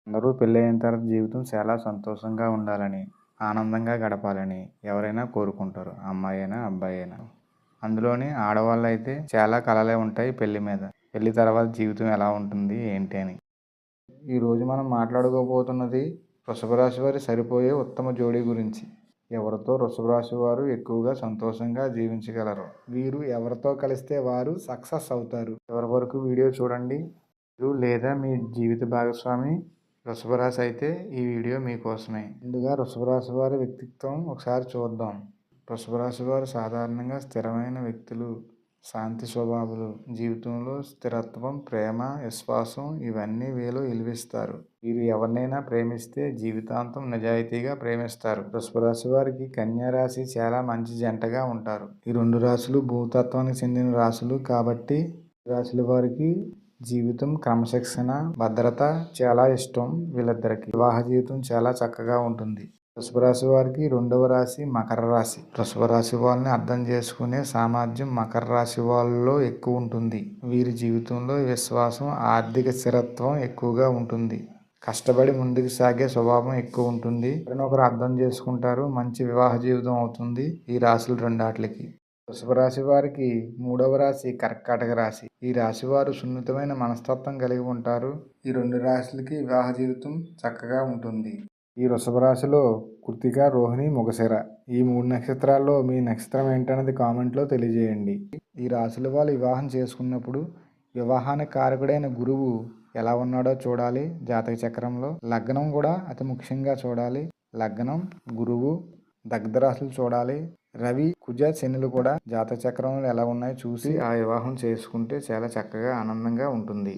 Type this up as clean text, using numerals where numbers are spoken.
అందరూ పెళ్ళయిన తర్వాత జీవితం చాలా సంతోషంగా ఉండాలని, ఆనందంగా గడపాలని ఎవరైనా కోరుకుంటారు. అమ్మాయి అయినా, అబ్బాయి అయినా. అందులోని ఆడవాళ్ళైతే చాలా కలలే ఉంటాయి పెళ్లి మీద. పెళ్లి తర్వాత జీవితం ఎలా ఉంటుంది ఏంటి అని. ఈరోజు మనం మాట్లాడుకోబోతున్నది వృషభ రాశి వారి సరిపోయే ఉత్తమ జోడీ గురించి. ఎవరితో వృషభ రాశి వారు ఎక్కువగా సంతోషంగా జీవించగలరు, వీరు ఎవరితో కలిస్తే వారు సక్సెస్ అవుతారు. ఎవరి వరకు వీడియో చూడండి. మీరు లేదా మీ జీవిత భాగస్వామి వృషభ రాశి అయితే ఈ వీడియో మీకోసమే. ముందుగా వృషభ రాశి వారి వ్యక్తిత్వం ఒకసారి చూద్దాం. వృషభ రాశి వారు సాధారణంగా స్థిరమైన వ్యక్తులు, శాంతి స్వభావులు, జీవితంలో స్థిరత్వం, ప్రేమ, విశ్వాసం ఇవన్నీ వీళ్ళు విలువిస్తారు. వీరు ఎవరినైనా ప్రేమిస్తే జీవితాంతం నిజాయితీగా ప్రేమిస్తారు. వృషభ రాశి వారికి కన్యా రాశి చాలా మంచి జంటగా ఉంటారు. ఈ రెండు రాశులు భూతత్వానికి చెందిన రాశులు కాబట్టి రాశుల వారికి జీవితం, క్రమశిక్షణ, భద్రత చాలా ఇష్టం. వీళ్ళిద్దరికి వివాహ జీవితం చాలా చక్కగా ఉంటుంది. వృషభ రాశి వారికి రెండవ రాశి మకర రాశి. వృషభ రాశి వాళ్ళని అర్థం చేసుకునే సామర్థ్యం మకర రాశి వాళ్ళలో ఎక్కువ ఉంటుంది. వీరి జీవితంలో విశ్వాసం, ఆర్థిక స్థిరత్వం ఎక్కువగా ఉంటుంది. కష్టపడి ముందుకు సాగే స్వభావం ఎక్కువ ఉంటుంది. ఒకరినొకరు అర్థం చేసుకుంటారు. మంచి వివాహ జీవితం అవుతుంది ఈ రాశులు రెండాట్లకి. వృషభ రాశి వారికి మూడవ రాశి కర్కాటక రాశి. ఈ రాశి వారు సున్నితమైన మనస్తత్వం కలిగి ఉంటారు. ఈ రెండు రాశులకి వివాహ జీవితం చక్కగా ఉంటుంది. ఈ వృషభ రాశిలో కృత్తిక, రోహిణి, మృగశిర ఈ మూడు నక్షత్రాల్లో మీ నక్షత్రం ఏంటన్నది కామెంట్లో తెలియజేయండి. ఈ రాశుల వాళ్ళు వివాహం చేసుకున్నప్పుడు వివాహానికి కారకుడైన గురువు ఎలా ఉన్నాడో చూడాలి. జాతక చక్రంలో లగ్నం కూడా అతి ముఖ్యంగా చూడాలి. లగ్నం, గురువు, దగ్ధ రాశులు చూడాలి. రవి, కుజ, శనులు కూడా జాతక చక్రంలో ఎలా ఉన్నాయో చూసి ఆ వివాహం చేసుకుంటే చాలా చక్కగా ఆనందంగా ఉంటుంది.